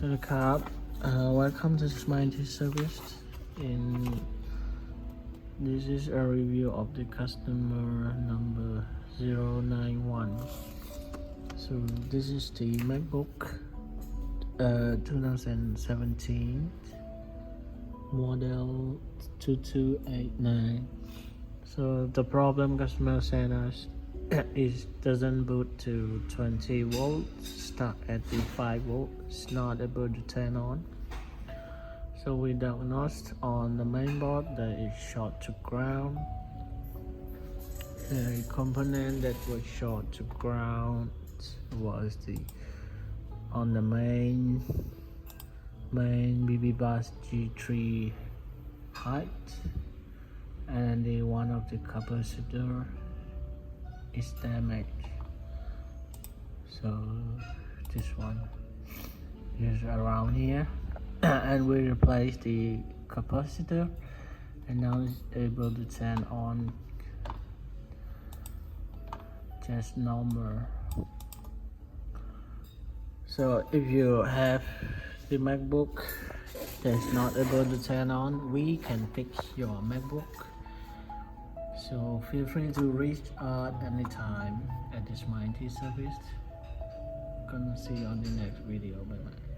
Sir welcome to Smiley Service. This is a review of the customer number 091. So this is the Macbook 2017 model 2289. So the problem customer sent us is doesn't boot to 20 volts, stuck at the 5 volt, it's not able to turn on. So we diagnosed on the main board that is short to ground. The component that was short to ground was on the main BB bus G3 height, and one of the capacitor is damaged. So this one is around here. And we replaced the capacitor, and now it's able to turn on just normal. So if you have the MacBook that's not able to turn on, we can fix your MacBook. So feel free to reach out anytime at this Smiley Service. Gonna see you on the next video. Bye bye.